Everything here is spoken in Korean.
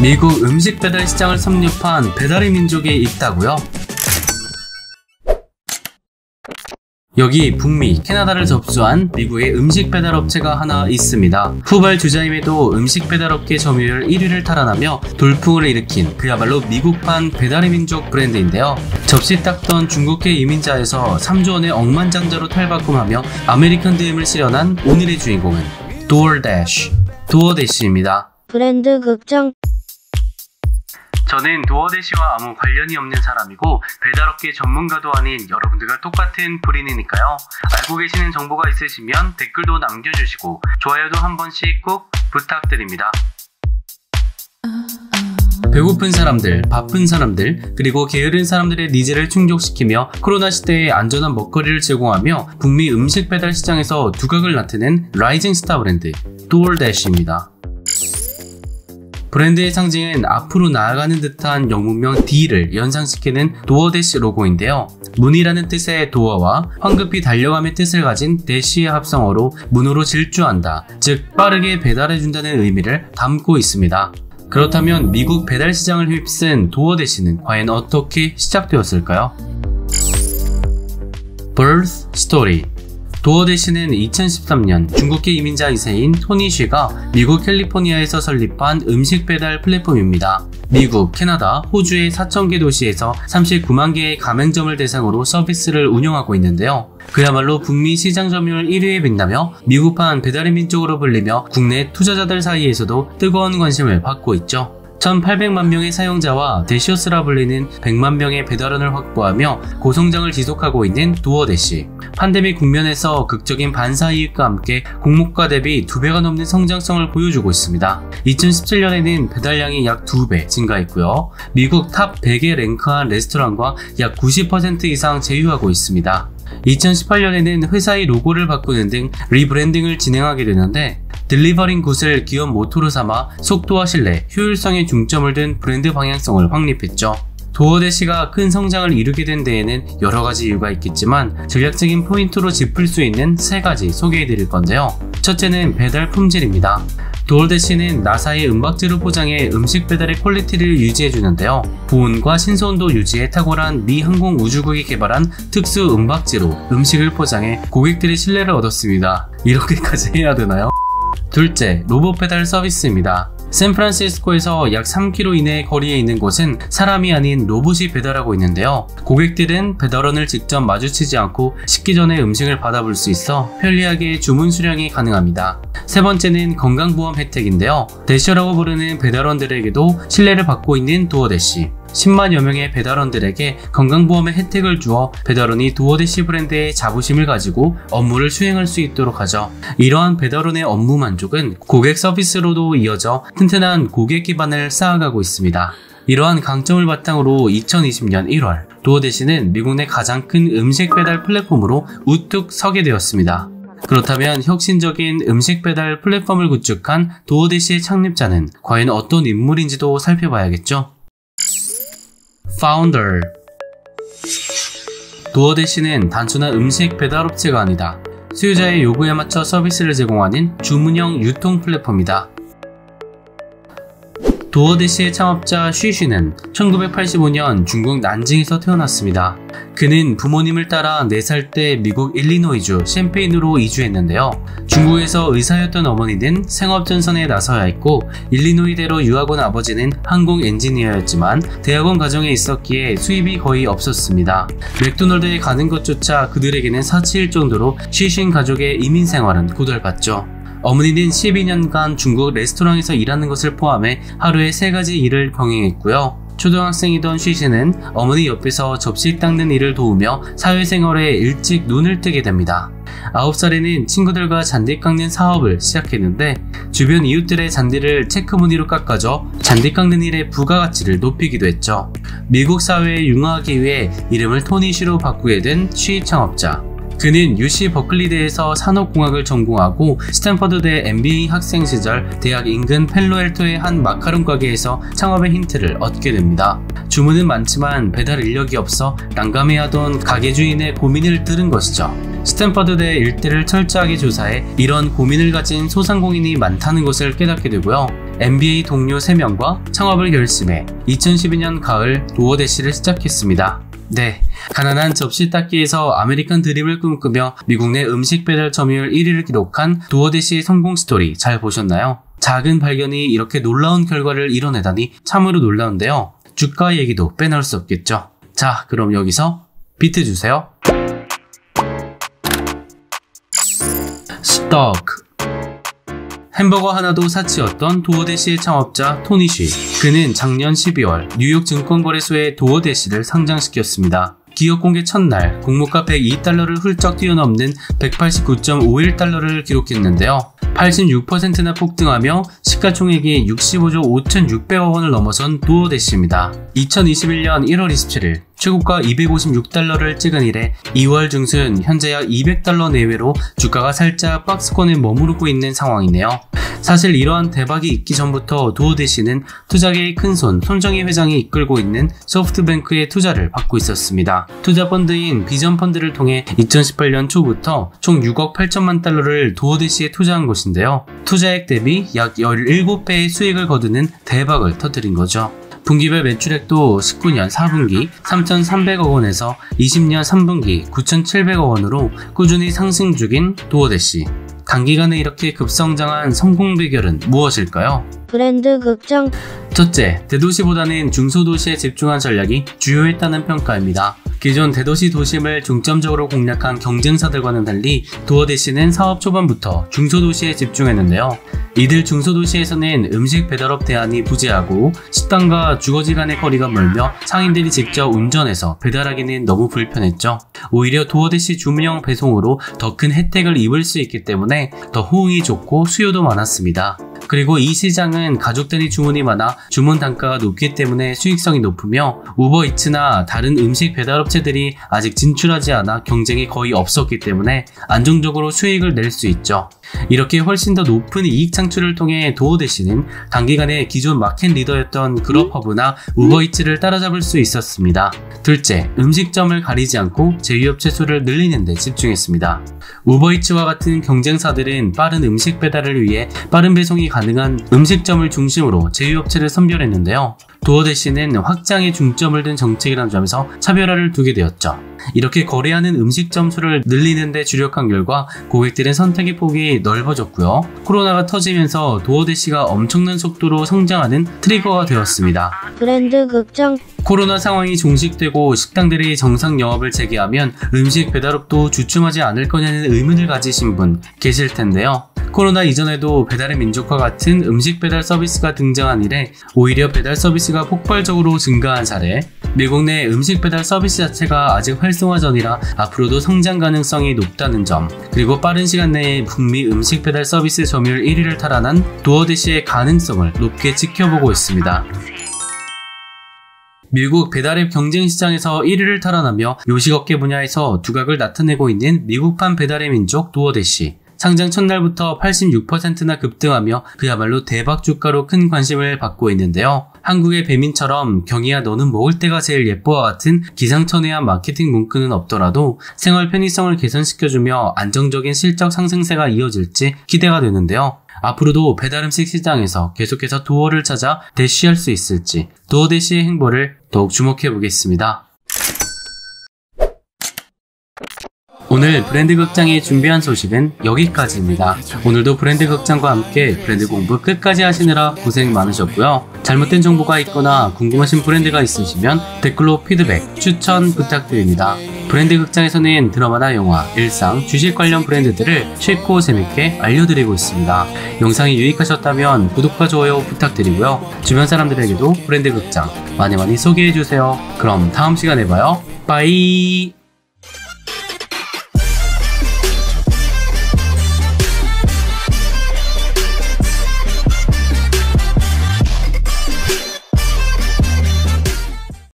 미국 음식 배달 시장을 섭렵한 배달의 민족이 있다고요? 여기 북미, 캐나다를 접수한 미국의 음식 배달 업체가 하나 있습니다. 후발주자임에도 음식 배달업계 점유율 1위를 탈환하며 돌풍을 일으킨 그야말로 미국판 배달의 민족 브랜드인데요. 접시 닦던 중국계 이민자에서 3조 원의 억만장자로 탈바꿈하며 아메리칸 드림을 실현한 오늘의 주인공은 도어대시입니다. 브랜드 극장. 저는 도어대시와 아무 관련이 없는 사람이고 배달업계 전문가도 아닌 여러분들과 똑같은 불인이니까요. 알고 계시는 정보가 있으시면 댓글도 남겨주시고 좋아요도 한 번씩 꼭 부탁드립니다. 배고픈 사람들, 바쁜 사람들, 그리고 게으른 사람들의 니즈를 충족시키며 코로나 시대에 안전한 먹거리를 제공하며 북미 음식 배달 시장에서 두각을 나타낸 라이징 스타 브랜드 도어대시입니다. 브랜드의 상징은 앞으로 나아가는 듯한 영문명 D를 연상시키는 도어대시 로고인데요. 문이라는 뜻의 도어와 황급히 달려감의 뜻을 가진 대시의 합성어로 문으로 질주한다, 즉 빠르게 배달해준다는 의미를 담고 있습니다. 그렇다면 미국 배달 시장을 휩쓴 도어대시는 과연 어떻게 시작되었을까요? Birth Story. 도어대시는 2013년 중국계 이민자 2세인 토니 쉬가 미국 캘리포니아에서 설립한 음식 배달 플랫폼입니다. 미국, 캐나다, 호주의 4,000개 도시에서 39만 개의 가맹점을 대상으로 서비스를 운영하고 있는데요. 그야말로 북미 시장 점유율 1위에 빛나며 미국판 배달의 민족으로 불리며 국내 투자자들 사이에서도 뜨거운 관심을 받고 있죠. 1,800만 명의 사용자와 대시오스라 불리는 100만 명의 배달원을 확보하며 고성장을 지속하고 있는 도어대시. 팬데믹 국면에서 극적인 반사이익과 함께 공모가 대비 2배가 넘는 성장성을 보여주고 있습니다. 2017년에는 배달량이 약 2배 증가했고요. 미국 탑 100에 랭크한 레스토랑과 약 90% 이상 제휴하고 있습니다. 2018년에는 회사의 로고를 바꾸는 등 리브랜딩을 진행하게 되는데 딜리버링 굿을 기업 모토로 삼아 속도와 신뢰, 효율성에 중점을 둔 브랜드 방향성을 확립했죠. 도어대시가 큰 성장을 이루게 된 데에는 여러가지 이유가 있겠지만 전략적인 포인트로 짚을 수 있는 3가지 소개해드릴 건데요. 첫째는 배달 품질입니다. 도어대시는 나사의 은박지로 포장해 음식 배달의 퀄리티를 유지해주는데요. 보온과 신선도 유지에 탁월한 미 항공우주국이 개발한 특수 은박지로 음식을 포장해 고객들의 신뢰를 얻었습니다. 이렇게까지 해야 되나요? 둘째, 로봇 배달 서비스입니다. 샌프란시스코에서 약 3km 이내의 거리에 있는 곳은 사람이 아닌 로봇이 배달하고 있는데요. 고객들은 배달원을 직접 마주치지 않고 식기 전에 음식을 받아볼 수 있어 편리하게 주문 수령이 가능합니다. 세 번째는 건강보험 혜택인데요. 대시라고 부르는 배달원들에게도 신뢰를 받고 있는 도어대시. 10만여 명의 배달원들에게 건강보험의 혜택을 주어 배달원이 도어대시 브랜드의 자부심을 가지고 업무를 수행할 수 있도록 하죠. 이러한 배달원의 업무 만족은 고객 서비스로도 이어져 튼튼한 고객 기반을 쌓아가고 있습니다. 이러한 강점을 바탕으로 2020년 1월 도어대시는 미국 내 가장 큰 음식 배달 플랫폼으로 우뚝 서게 되었습니다. 그렇다면 혁신적인 음식 배달 플랫폼을 구축한 도어대시의 창립자는 과연 어떤 인물인지도 살펴봐야겠죠. Founder. 도어대시는 단순한 음식 배달업체가 아니다. 수요자의 요구에 맞춰 서비스를 제공하는 주문형 유통 플랫폼이다. 도어대시의 창업자 쉬쉬는 1985년 중국 난징에서 태어났습니다. 그는 부모님을 따라 4살 때 미국 일리노이주 샴페인으로 이주했는데요. 중국에서 의사였던 어머니는 생업전선에 나서야 했고 일리노이대로 유학 온 아버지는 항공 엔지니어였지만 대학원 과정에 있었기에 수입이 거의 없었습니다. 맥도널드에 가는 것조차 그들에게는 사치일 정도로 쉬쉬 가족의 이민 생활은 고달팠죠. 어머니는 12년간 중국 레스토랑에서 일하는 것을 포함해 하루에 3가지 일을 병행했고요. 초등학생이던 쉬쉬는 어머니 옆에서 접시 닦는 일을 도우며 사회생활에 일찍 눈을 뜨게 됩니다. 9살에는 친구들과 잔디 깎는 사업을 시작했는데 주변 이웃들의 잔디를 체크무늬로 깎아줘 잔디 깎는 일의 부가가치를 높이기도 했죠. 미국 사회에 융화하기 위해 이름을 토니 쉬로 바꾸게 된 쉬 창업자. 그는 UC 버클리대에서 산업공학을 전공하고 스탠퍼드대 MBA 학생 시절 대학 인근 펠로알토의 한 마카롱 가게에서 창업의 힌트를 얻게 됩니다. 주문은 많지만 배달 인력이 없어 난감해하던 가게 주인의 고민을 들은 것이죠. 스탠퍼드대 일대를 철저하게 조사해 이런 고민을 가진 소상공인이 많다는 것을 깨닫게 되고요. NBA 동료 3명과 창업을 결심해 2012년 가을 도어대시를 시작했습니다. 네, 가난한 접시 닦기에서 아메리칸 드림을 꿈꾸며 미국 내 음식 배달 점유율 1위를 기록한 도어대시의 성공 스토리 잘 보셨나요? 작은 발견이 이렇게 놀라운 결과를 이뤄내다니 참으로 놀라운데요. 주가 얘기도 빼놓을 수 없겠죠. 자, 그럼 여기서 비트 주세요. 스토크. 햄버거 하나도 사치였던 도어대시의 창업자 토니 쉬. 그는 작년 12월 뉴욕 증권거래소에 도어대시를 상장시켰습니다. 기업 공개 첫날 공모가 102달러를 훌쩍 뛰어넘는 189.51달러를 기록했는데요. 86%나 폭등하며 시가총액이 65조 5,600억 원을 넘어선 도어대시입니다. 2021년 1월 27일 최고가 256달러를 찍은 이래 2월 중순 현재 약 200달러 내외로 주가가 살짝 박스권에 머무르고 있는 상황이네요. 사실 이러한 대박이 있기 전부터 도어대시는 투자계의 큰손 손정희 회장이 이끌고 있는 소프트뱅크의 투자를 받고 있었습니다. 투자 펀드인 비전 펀드를 통해 2018년 초부터 총 6억 8천만 달러를 도어대시에 투자한 것인데요. 투자액 대비 약 17배의 수익을 거두는 대박을 터뜨린 거죠. 분기별 매출액도 19년 4분기 3,300억 원에서 20년 3분기 9,700억 원으로 꾸준히 상승 중인 도어대시. 단기간에 이렇게 급성장한 성공 비결은 무엇일까요? 브랜드 극장. 첫째, 대도시보다는 중소도시에 집중한 전략이 주요했다는 평가입니다. 기존 대도시 도심을 중점적으로 공략한 경쟁사들과는 달리 도어대시는 사업 초반부터 중소도시에 집중했는데요. 이들 중소도시에서는 음식 배달업 대안이 부재하고 식당과 주거지 간의 거리가 멀며 상인들이 직접 운전해서 배달하기는 너무 불편했죠. 오히려 도어대시 주문형 배송으로 더 큰 혜택을 입을 수 있기 때문에 더 호응이 좋고 수요도 많았습니다. 그리고 이 시장은 가족 단위 주문이 많아 주문 단가가 높기 때문에 수익성이 높으며 우버이츠나 다른 음식 배달업체들이 아직 진출하지 않아 경쟁이 거의 없었기 때문에 안정적으로 수익을 낼 수 있죠. 이렇게 훨씬 더 높은 이익 창출을 통해 도어대시는 단기간에 기존 마켓 리더였던 그룹허브나 우버이츠를 따라잡을 수 있었습니다. 둘째, 음식점을 가리지 않고 제휴업체 수를 늘리는 데 집중했습니다. 우버이츠와 같은 경쟁사들은 빠른 음식 배달을 위해 빠른 배송이 가능한 음식점을 중심으로 제휴업체를 선별했는데요. 도어대시는 확장에 중점을 둔 정책이라는 점에서 차별화를 두게 되었죠. 이렇게 거래하는 음식점 수를 늘리는 데 주력한 결과 고객들의 선택의 폭이 넓어졌고요. 코로나가 터지면서 도어대시가 엄청난 속도로 성장하는 트리거가 되었습니다. 브랜드 극장. 코로나 상황이 종식되고 식당들이 정상 영업을 재개하면 음식 배달업도 주춤하지 않을 거냐는 의문을 가지신 분 계실 텐데요. 코로나 이전에도 배달의 민족과 같은 음식 배달 서비스가 등장한 이래 오히려 배달 서비스가 폭발적으로 증가한 사례, 미국 내 음식 배달 서비스 자체가 아직 활성화 전이라 앞으로도 성장 가능성이 높다는 점, 그리고 빠른 시간 내에 북미 음식 배달 서비스 점유율 1위를 탈환한 도어대시의 가능성을 높게 지켜보고 있습니다. 미국 배달앱 경쟁 시장에서 1위를 탈환하며 요식업계 분야에서 두각을 나타내고 있는 미국판 배달의 민족 도어대시. 상장 첫날부터 86%나 급등하며 그야말로 대박 주가로 큰 관심을 받고 있는데요. 한국의 배민처럼 경희야 너는 먹을 때가 제일 예뻐와 같은 기상천외한 마케팅 문구는 없더라도 생활 편의성을 개선시켜주며 안정적인 실적 상승세가 이어질지 기대가 되는데요. 앞으로도 배달음식 시장에서 계속해서 도어를 찾아 대시할 수 있을지 도어대시의 행보를 더욱 주목해보겠습니다. 오늘 브랜드 극장에 준비한 소식은 여기까지입니다. 오늘도 브랜드 극장과 함께 브랜드 공부 끝까지 하시느라 고생 많으셨고요. 잘못된 정보가 있거나 궁금하신 브랜드가 있으시면 댓글로 피드백, 추천 부탁드립니다. 브랜드 극장에서는 드라마나 영화, 일상, 주식 관련 브랜드들을 쉽고 재밌게 알려드리고 있습니다. 영상이 유익하셨다면 구독과 좋아요 부탁드리고요. 주변 사람들에게도 브랜드 극장 많이 소개해주세요. 그럼 다음 시간에 봐요. 빠이.